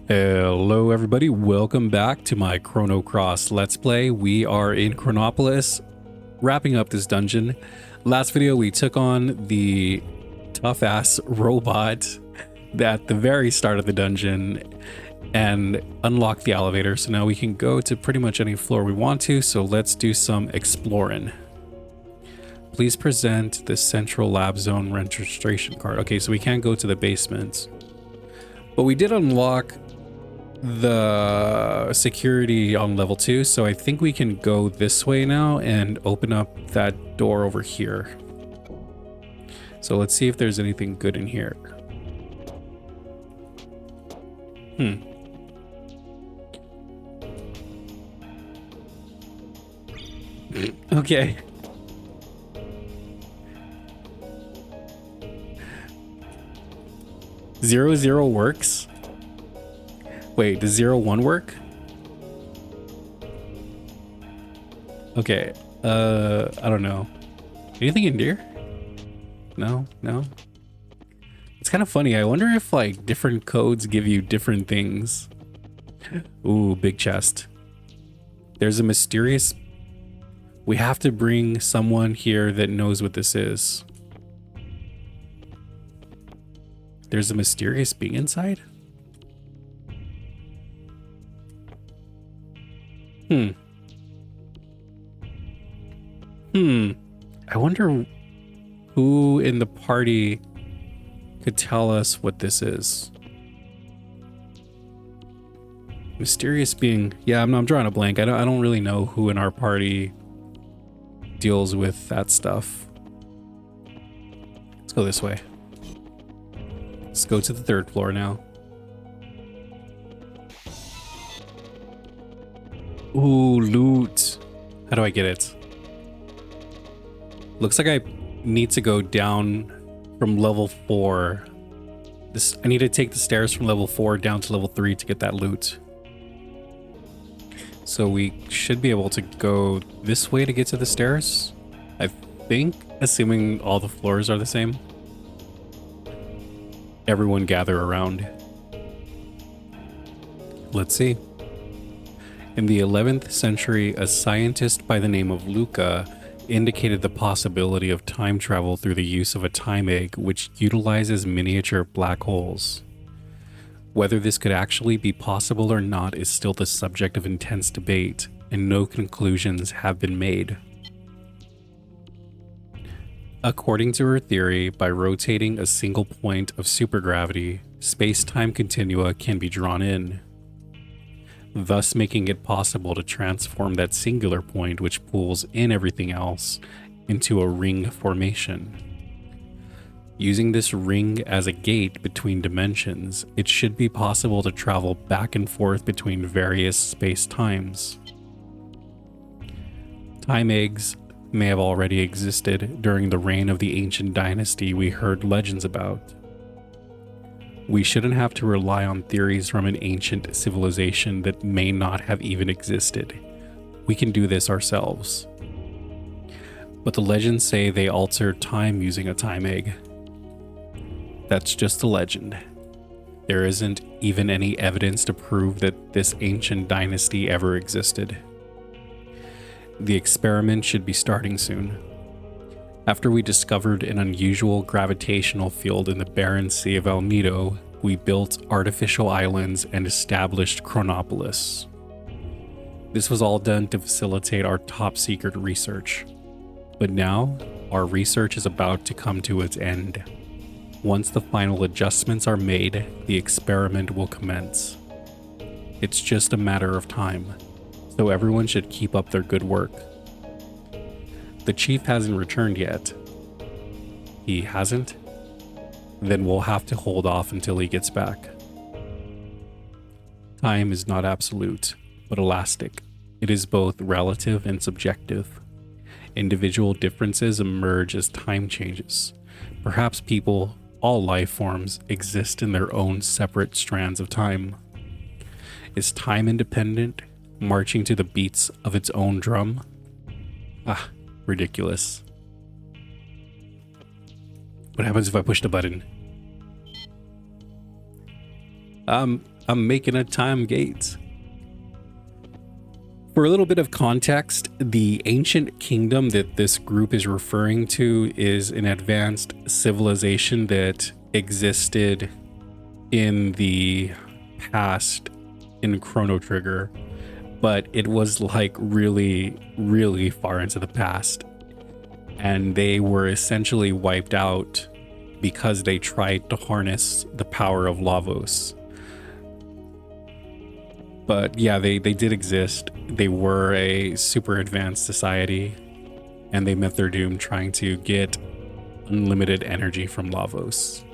Hello everybody, welcome back to my Chrono Cross Let's Play. We are in Chronopolis, wrapping up this dungeon. Last video we took on the tough-ass robot at the very start of the dungeon and unlocked the elevator, so now we can go to pretty much any floor we want to, so let's do some exploring. Please present the Central Lab Zone registration card. Okay, so we can't go to the basement. But we did unlock the security on level 2, so I think we can go this way now and open up that door over here. So let's see if there's anything good in here. Okay. Zero works? Wait, does 01 work? Okay, I don't know. Anything in here? No. It's kind of funny. I wonder if like different codes give you different things. Ooh, big chest. There's a mysterious... We have to bring someone here that knows what this is. There's a mysterious being inside? I wonder who in the party could tell us what this is. Mysterious being. Yeah, I'm drawing a blank. I don't really know who in our party deals with that stuff. Let's go this way. Let's go to the 3rd floor now. Ooh, loot. How do I get it? Looks like I need to go down from level 4. I need to take the stairs from level 4 down to level 3 to get that loot. So we should be able to go this way to get to the stairs, I think, assuming all the floors are the same. Everyone gather around. Let's see. In the 11th century, a scientist by the name of Luca indicated the possibility of time travel through the use of a time egg which utilizes miniature black holes. Whether this could actually be possible or not is still the subject of intense debate, and no conclusions have been made. According to her theory, by rotating a single point of supergravity, space-time continua can be drawn in, thus making it possible to transform that singular point which pulls in everything else into a ring formation. Using this ring as a gate between dimensions, it should be possible to travel back and forth between various space-times. Time eggs may have already existed during the reign of the ancient dynasty we heard legends about. We shouldn't have to rely on theories from an ancient civilization that may not have even existed. We can do this ourselves. But the legends say they altered time using a time egg. That's just a legend. There isn't even any evidence to prove that this ancient dynasty ever existed. The experiment should be starting soon. After we discovered an unusual gravitational field in the barren sea of El Nido, we built artificial islands and established Chronopolis. This was all done to facilitate our top secret research. But now, our research is about to come to its end. Once the final adjustments are made, the experiment will commence. It's just a matter of time, so everyone should keep up their good work. The chief hasn't returned yet. He hasn't? Then we'll have to hold off until he gets back. Time is not absolute, but elastic. It is both relative and subjective. Individual differences emerge as time changes. Perhaps people, all life forms, exist in their own separate strands of time. Is time independent, marching to the beats of its own drum? Ah, ridiculous. What happens if I push the button? I'm making a time gate. For a little bit of context, the ancient kingdom that this group is referring to is an advanced civilization that existed in the past in Chrono Trigger, but it was like really, really far into the past. And they were essentially wiped out because they tried to harness the power of Lavos. But yeah, they did exist. They were a super advanced society, and they met their doom trying to get unlimited energy from Lavos.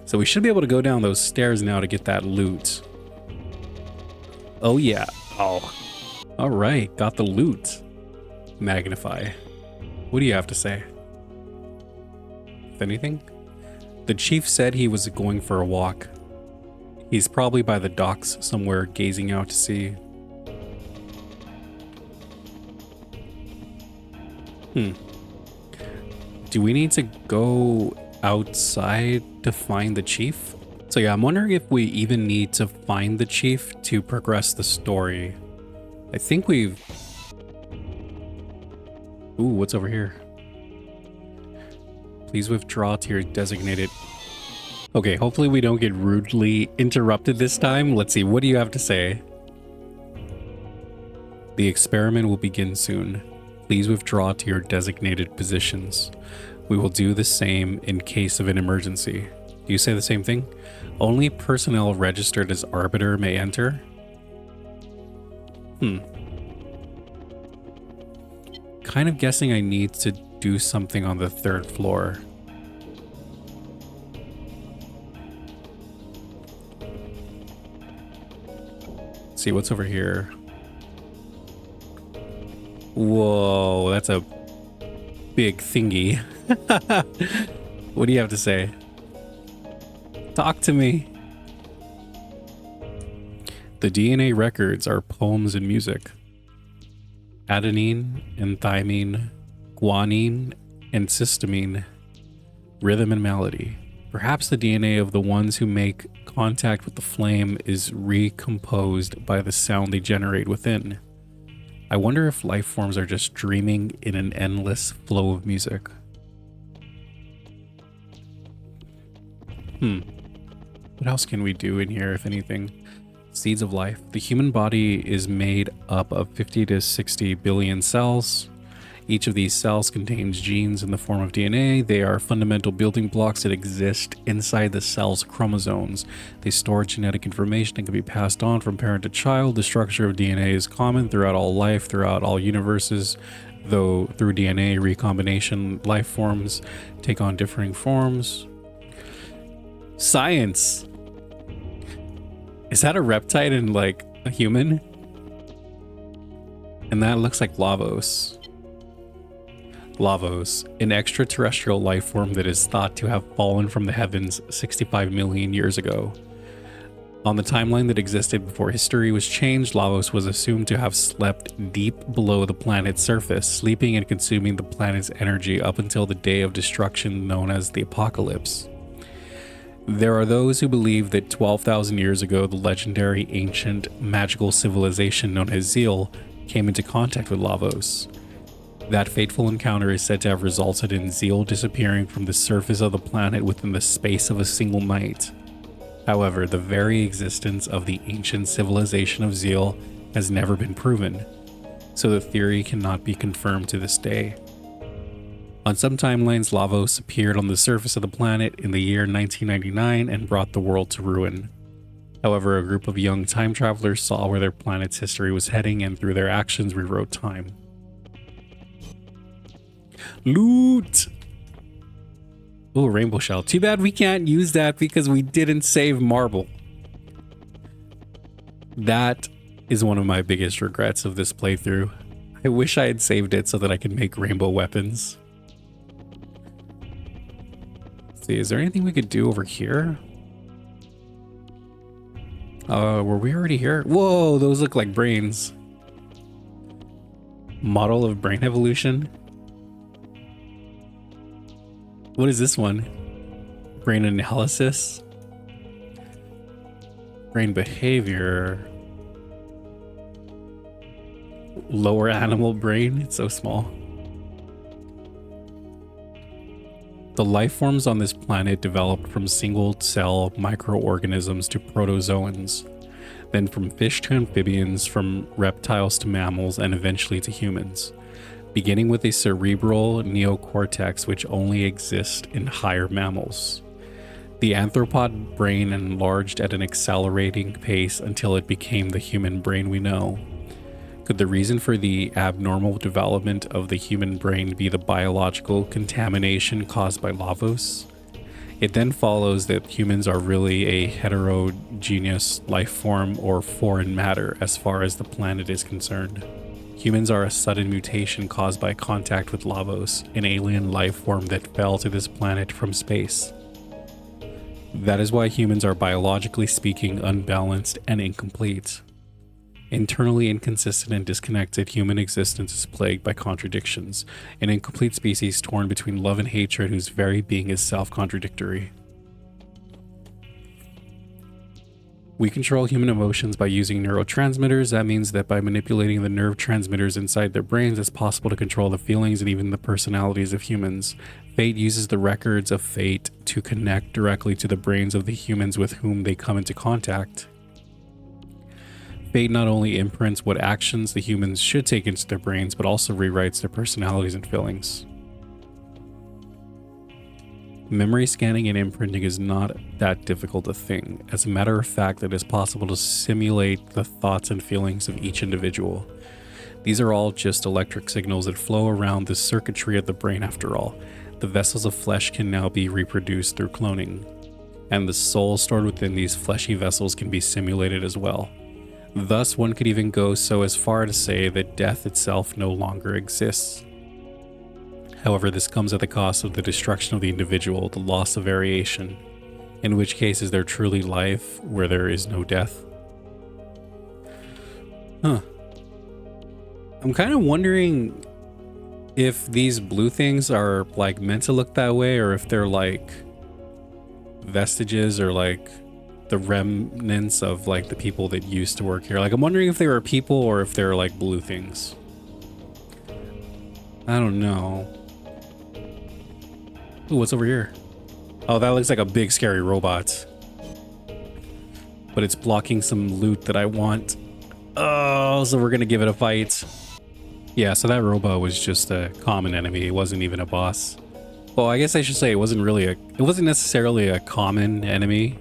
So we should be able to go down those stairs now to get that loot. Oh yeah. Oh. All right, got the loot. Magnify. What do you have to say? If anything? The chief said he was going for a walk. He's probably by the docks somewhere gazing out to sea. Do we need to go outside to find the chief? So yeah, I'm wondering if we even need to find the chief to progress the story. I think we've... Ooh, what's over here? Please withdraw to your designated... Okay, hopefully we don't get rudely interrupted this time. Let's see, what do you have to say? The experiment will begin soon. Please withdraw to your designated positions. We will do the same in case of an emergency. Do you say the same thing? Only personnel registered as Arbiter may enter? Kind of guessing I need to do something on the 3rd floor. Let's see what's over here. Whoa, that's a big thingy. What do you have to say? Talk to me. The DNA records are poems and music. Adenine and thymine, guanine and cysteamine, rhythm and melody. Perhaps the DNA of the ones who make contact with the flame is recomposed by the sound they generate within. I wonder if life forms are just dreaming in an endless flow of music. What else can we do in here, if anything? Seeds of life. The human body is made up of 50 to 60 billion cells. Each of these cells contains genes in the form of DNA. They are fundamental building blocks that exist inside the cell's chromosomes. They store genetic information that can be passed on from parent to child. The structure of DNA is common throughout all life, throughout all universes, though through DNA recombination, life forms take on differing forms. Science! Is that a reptile and like a human? And that looks like Lavos. Lavos, an extraterrestrial life form that is thought to have fallen from the heavens 65 million years ago. On the timeline that existed before history was changed, Lavos was assumed to have slept deep below the planet's surface, sleeping and consuming the planet's energy up until the day of destruction known as the Apocalypse. There are those who believe that 12,000 years ago, the legendary ancient magical civilization known as Zeal came into contact with Lavos. That fateful encounter is said to have resulted in Zeal disappearing from the surface of the planet within the space of a single night. However, the very existence of the ancient civilization of Zeal has never been proven, so the theory cannot be confirmed to this day. On some timelines, Lavos appeared on the surface of the planet in the year 1999 and brought the world to ruin. However, a group of young time travelers saw where their planet's history was heading and through their actions rewrote time. Loot! Oh, rainbow shell. Too bad we can't use that because we didn't save marble. That is one of my biggest regrets of this playthrough. I wish I had saved it so that I could make rainbow weapons. Let's see, is there anything we could do over here? Were we already here? Whoa, those look like brains. Model of brain evolution. What is this one? Brain analysis. Brain behavior. Lower animal brain. It's so small. The life forms on this planet developed from single-cell microorganisms to protozoans, then from fish to amphibians, from reptiles to mammals, and eventually to humans, beginning with a cerebral neocortex which only exists in higher mammals. The anthropod brain enlarged at an accelerating pace until it became the human brain we know. Could the reason for the abnormal development of the human brain be the biological contamination caused by Lavos? It then follows that humans are really a heterogeneous life form or foreign matter as far as the planet is concerned. Humans are a sudden mutation caused by contact with Lavos, an alien life form that fell to this planet from space. That is why humans are biologically speaking unbalanced and incomplete. Internally inconsistent and disconnected, human existence is plagued by contradictions, an incomplete species torn between love and hatred whose very being is self-contradictory. We control human emotions by using neurotransmitters. That means that by manipulating the nerve transmitters inside their brains, it's possible to control the feelings and even the personalities of humans. Fate uses the records of fate to connect directly to the brains of the humans with whom they come into contact. Fate not only imprints what actions the humans should take into their brains, but also rewrites their personalities and feelings. Memory scanning and imprinting is not that difficult a thing. As a matter of fact, it is possible to simulate the thoughts and feelings of each individual. These are all just electric signals that flow around the circuitry of the brain after all. The vessels of flesh can now be reproduced through cloning, and the soul stored within these fleshy vessels can be simulated as well. Thus, one could even go so as far to say that death itself no longer exists. However, this comes at the cost of the destruction of the individual, the loss of variation, in which case is there truly life where there is no death? I'm kind of wondering if these blue things are like meant to look that way, or if they're like vestiges or like the remnants of like the people that used to work here. Like, I'm wondering if they were people or if they're like blue things. I don't know. Ooh, what's over here? Oh, that looks like a big scary robot. But it's blocking some loot that I want. Oh, so we're gonna give it a fight. Yeah, so that robot was just a common enemy. It wasn't even a boss. Well, I guess I should say it wasn't necessarily a common enemy.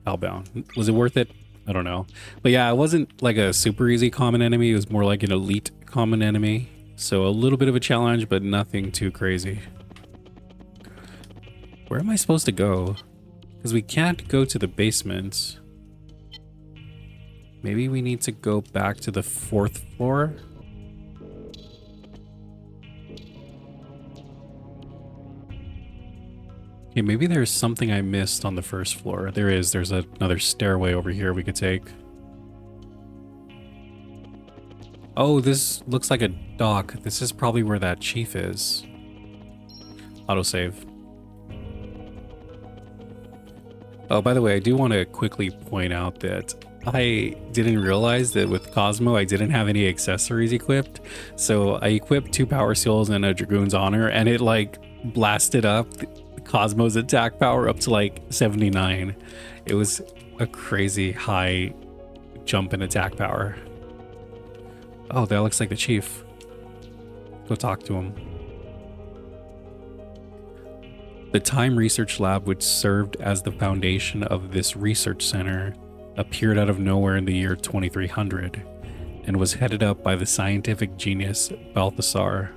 Outbound. Was it worth it? I don't know. But yeah, it wasn't like a super easy common enemy. It was more like an elite common enemy. So a little bit of a challenge, but nothing too crazy. Where am I supposed to go? Because we can't go to the basement. Maybe we need to go back to the 4th floor? Okay, maybe there's something I missed on the 1st floor. There's another stairway over here we could take. Oh, this looks like a dock. This is probably where that chief is. Autosave. Oh, by the way, I do want to quickly point out that I didn't realize that with Cosmo, I didn't have any accessories equipped. So I equipped 2 power seals and a Dragoon's Honor, and it like blasted up Cosmo's attack power up to like 79. It was a crazy high jump in attack power. Oh, that looks like the chief. Go talk to him. The Time Research Lab, which served as the foundation of this research center, appeared out of nowhere in the year 2300 and was headed up by the scientific genius Balthasar.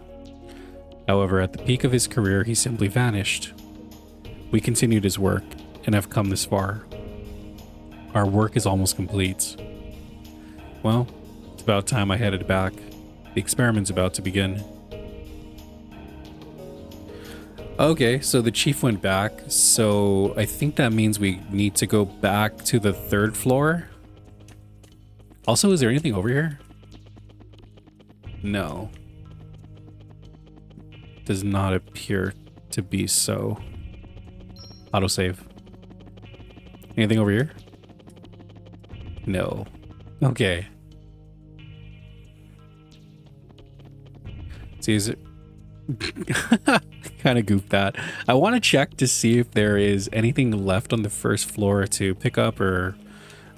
However, at the peak of his career, he simply vanished. We continued his work and have come this far. Our work is almost complete. Well, it's about time I headed back. The experiment's about to begin. Okay, so the chief went back, so I think that means we need to go back to the 3rd floor. Also, is there anything over here? No. Does not appear to be so. Autosave. Anything over here? No. Okay. See, is it... kind of goofed that. I want to check to see if there is anything left on the first floor to pick up or,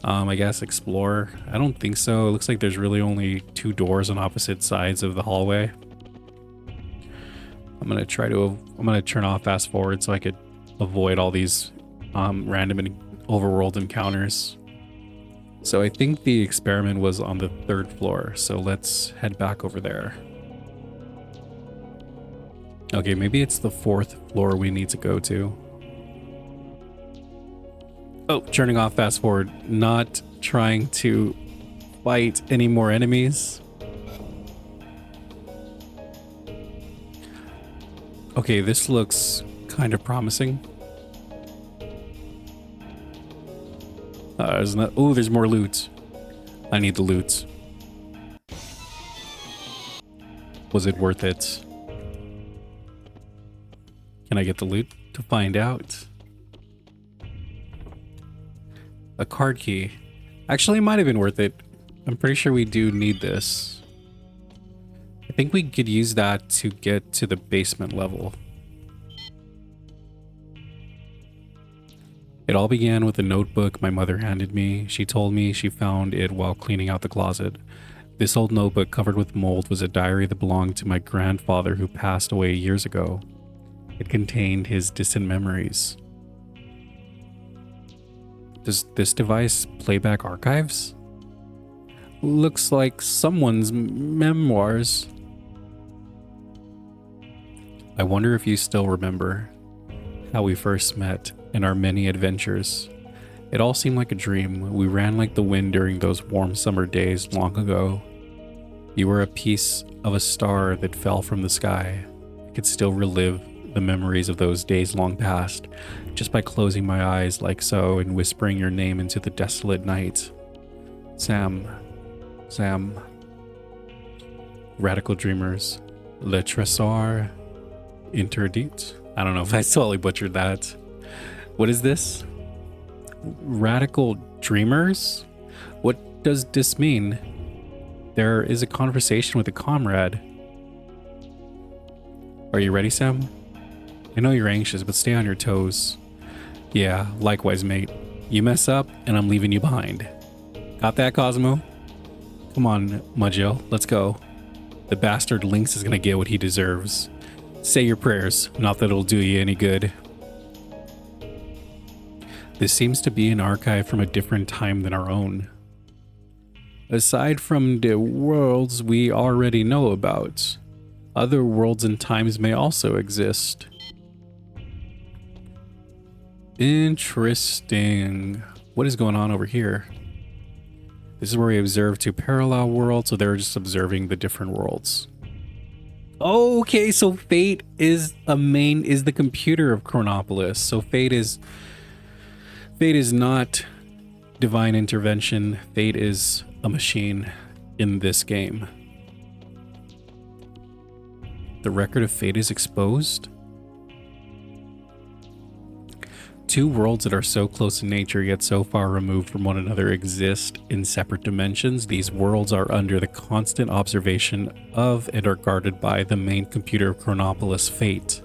I guess, explore. I don't think so. It looks like there's really only 2 doors on opposite sides of the hallway. I'm gonna turn off fast forward so I could avoid all these random and overworld encounters. So I think the experiment was on the 3rd floor, so let's head back over there. Okay, maybe it's the 4th floor we need to go to. Oh, turning off fast forward, not trying to fight any more enemies. Okay, this looks kind of promising. Oh, there's more loot. I need the loot. Was it worth it? Can I get the loot to find out? A card key. Actually, it might have been worth it. I'm pretty sure we do need this. I think we could use that to get to the basement level. It all began with a notebook my mother handed me. She told me she found it while cleaning out the closet. This old notebook covered with mold was a diary that belonged to my grandfather who passed away years ago. It contained his distant memories. Does this device play back archives? Looks like someone's memoirs. I wonder if you still remember how we first met and our many adventures. It all seemed like a dream. We ran like the wind during those warm summer days long ago. You were a piece of a star that fell from the sky. I could still relive the memories of those days long past just by closing my eyes like so and whispering your name into the desolate night. Sam. Radical Dreamers. Le Trésor Interdit. I don't know if I totally butchered that. What is this? Radical Dreamers? What does this mean? There is a conversation with a comrade. Are you ready, Sam? I know you're anxious, but stay on your toes. Yeah, likewise, mate. You mess up, and I'm leaving you behind. Got that, Cosmo? Come on, Mudgel, let's go. The bastard Lynx is gonna get what he deserves. Say your prayers, not that it'll do you any good. This seems to be an archive from a different time than our own. Aside from the worlds we already know about, other worlds and times may also exist. Interesting. What is going on over here? This is where we observe 2 parallel worlds, so they're just observing the different worlds. Okay, so Fate is the computer of Chronopolis. So Fate is not divine intervention. Fate is a machine in this game. The record of Fate is exposed. 2 worlds that are so close in nature yet so far removed from one another exist in separate dimensions. These worlds are under the constant observation of and are guarded by the main computer of Chronopolis, Fate.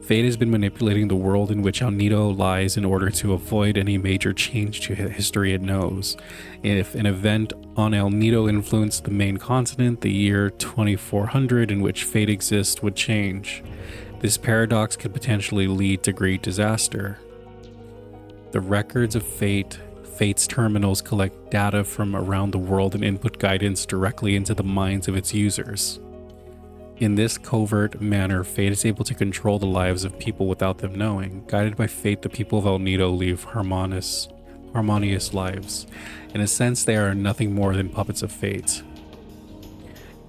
Fate has been manipulating the world in which Alnido lies in order to avoid any major change to history it knows. If an event on Alnido influenced the main continent, the year 2400 in which Fate exists would change. This paradox could potentially lead to great disaster. The records of Fate's terminals collect data from around the world and input guidance directly into the minds of its users. In this covert manner, Fate is able to control the lives of people without them knowing. Guided by Fate, the people of Alnido live harmonious lives. In a sense, they are nothing more than puppets of Fate.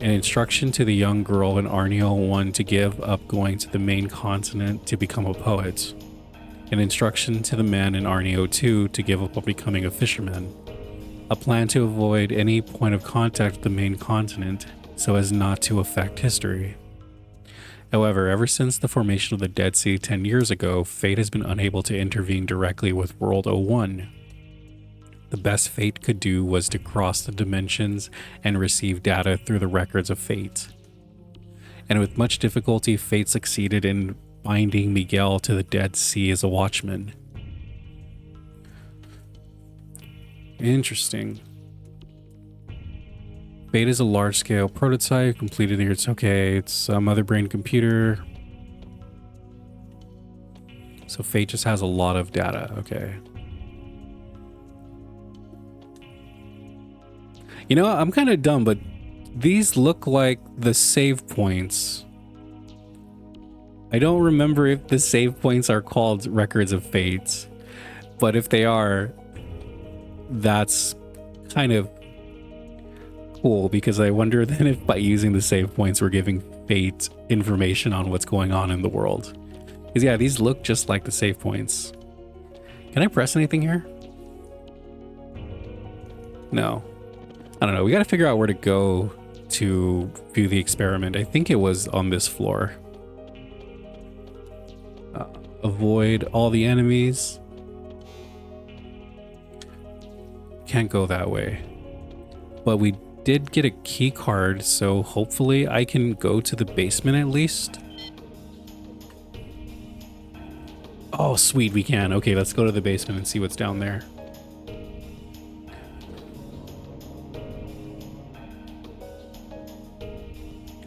An instruction to the young girl in Arneo 1 to give up going to the main continent to become a poet. An instruction to the man in Arneo 2 to give up on becoming a fisherman. A plan to avoid any point of contact with the main continent so as not to affect history. However, ever since the formation of the Dead Sea 10 years ago, Fate has been unable to intervene directly with World 01. The best Fate could do was to cross the dimensions and receive data through the records of Fate. And with much difficulty, Fate succeeded in binding Miguel to the Dead Sea as a watchman. Interesting. Fate is a large-scale prototype completed here. It's okay. It's a mother brain computer. So Fate just has a lot of data. Okay. You know, I'm kind of dumb, but these look like the save points. I don't remember if the save points are called records of Fate, but if they are, that's kind of cool, because I wonder then if by using the save points we're giving Fate information on what's going on in the world. Because yeah, these look just like the save points. Can I press anything here? No. I don't know. We got to figure out where to go to view the experiment. I think it was on this floor. Avoid all the enemies. Can't go that way. But we did get a key card, so hopefully I can go to the basement at least. Oh, sweet, we can. Okay, let's go to the basement and see what's down there.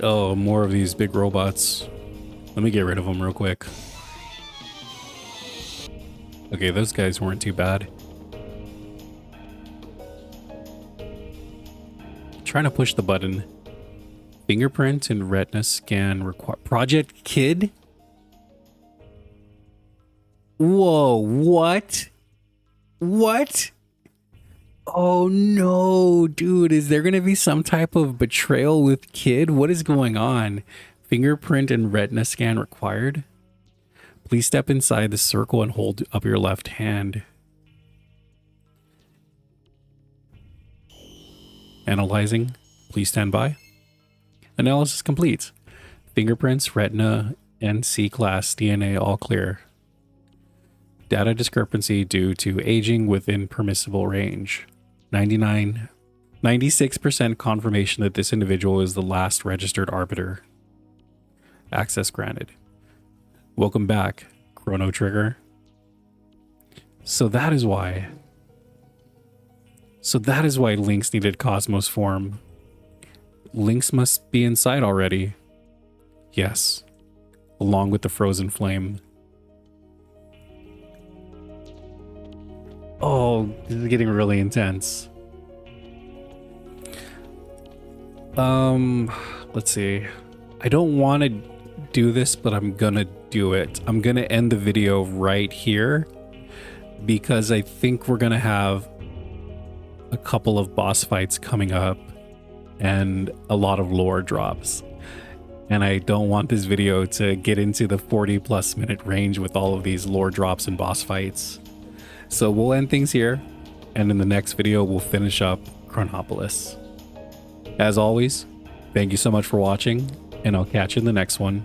Oh, more of these big robots. Let me get rid of them real quick. Okay, those guys weren't too bad. Trying to push the button. Fingerprint and retina scan require. Project Kid? Whoa, what? What? Oh no, dude, is there gonna be some type of betrayal with Kid? What is going on? Fingerprint and retina scan required? Please step inside the circle and hold up your left hand. Analyzing. Please stand by. Analysis complete. Fingerprints, retina, and C-class DNA all clear. Data discrepancy due to aging within permissible range. 96% confirmation that this individual is the last registered arbiter. Access granted. Welcome back, Chrono Trigger. So that is why Lynx needed Cosmos form. Lynx must be inside already. Yes. Along with the frozen flame. Oh, this is getting really intense. Let's see. I don't want to do this, but I'm gonna do it. I'm gonna end the video right here because I think we're gonna have a couple of boss fights coming up and a lot of lore drops. And I don't want this video to get into the 40+ minute range with all of these lore drops and boss fights. So we'll end things here, and in the next video we'll finish up Chronopolis. As always, thank you so much for watching, and I'll catch you in the next one.